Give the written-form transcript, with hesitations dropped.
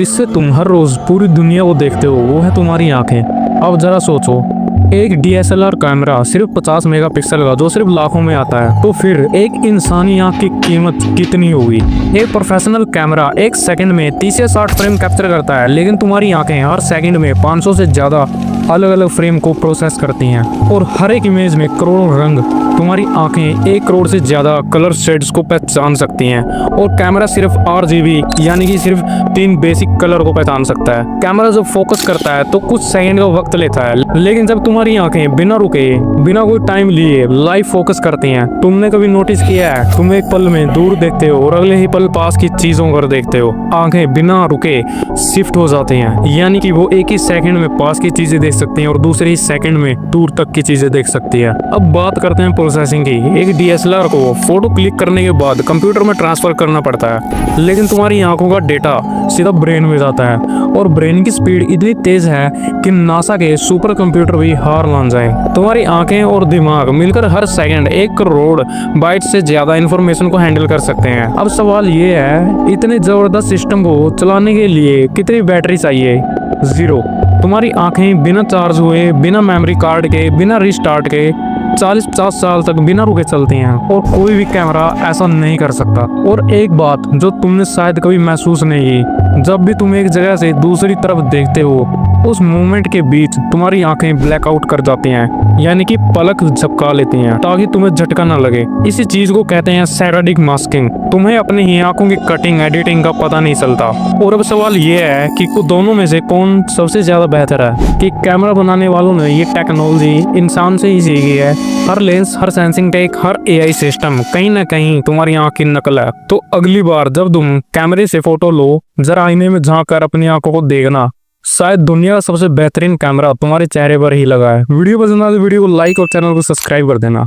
जिससे तुम हर रोज पूरी दुनिया को देखते हो वो है तुम्हारी आंखें। अब जरा सोचो, एक DSLR कैमरा सिर्फ 50 मेगापिक्सल का जो सिर्फ लाखों में आता है, तो फिर एक इंसानी आंख की कीमत कितनी होगी। एक प्रोफेशनल कैमरा एक सेकंड में 30 से 60 फ्रेम कैप्चर करता है, लेकिन तुम्हारी आंखें हर सेकंड में 500 से ज्यादा अलग अलग फ्रेम को प्रोसेस करती हैं और हर एक इमेज में करोड़ों रंग। तुम्हारी आंखें 1 करोड़ से ज्यादा कलर शेड्स को पहचान सकती हैं और कैमरा सिर्फ RGB यानी कि सिर्फ 3 बेसिक कलर को पहचान सकता है। कैमरा जब फोकस करता है तो कुछ सेकंड का वक्त लेता है, लेकिन जब तुम्हारी आंखें बिना रुके बिना कोई टाइम लिए लाइव फोकस करती हैं, तुमने कभी नोटिस किया है तुम एक पल में दूर देखते हो और अगले ही पल पास की चीजों को देखते हो। आंखें बिना रुके शिफ्ट हो जाती हैं, यानी कि वो एक ही सेकंड में पास की चीजें देख सकती हैं और दूसरे ही सेकंड में दूर तक की चीजें देख सकती है। अब बात करते हैं प्रोसेसिंग की। एक DSLR को फोटो क्लिक करने के बाद कंप्यूटर में ट्रांसफर करना पड़ता है, लेकिन तुम्हारी आंखों का डेटा सीधा ब्रेन में जाता है और ब्रेन की स्पीड इतनी तेज है कि नासा के सुपर कंप्यूटर भी हार मान जाए। तुम्हारी आंखें और दिमाग मिलकर हर सेकंड 1 करोड़ बाइट से ज्यादा इंफॉर्मेशन को हैंडल कर सकते हैं। अब सवाल ये है, इतने जबरदस्त सिस्टम को चलाने के लिए कितनी बैटरी चाहिए? 0। तुम्हारी आंखें बिना चार्ज हुए, बिना मेमोरी कार्ड के, बिना रिस्टार्ट के 40-50 साल तक बिना रुके चलती हैं और कोई भी कैमरा ऐसा नहीं कर सकता। और एक बात जो तुमने शायद कभी महसूस नहीं की, जब भी तुम एक जगह से दूसरी तरफ देखते हो उस मोमेंट के बीच तुम्हारी आंखें ब्लैकआउट कर जाती हैं, यानी कि पलक झपका लेती हैं ताकि तुम्हें झटका ना लगे। इसी चीज को कहते हैं सैडिक मास्किंग। तुम्हें अपनी ही आंखों की कटिंग एडिटिंग का पता नहीं चलता। और अब सवाल ये है कि दोनों में से कौन सबसे ज्यादा बेहतर है? कि कैमरा बनाने वालों ने ये टेक्नोलॉजी इंसान से ही सीखी है। हर लेंस, हर सेंसिंग टेक, हर AI सिस्टम कहीं ना कहीं तुम्हारी आंख की नकल है। तो अगली बार जब तुम कैमरे से फोटो लो, जरा आईने में झांक कर अपनी आंखों को देखना, शायद दुनिया का सबसे बेहतरीन कैमरा तुम्हारे चेहरे पर ही लगा है। वीडियो पसंद आए तो वीडियो को लाइक और चैनल को सब्सक्राइब कर देना।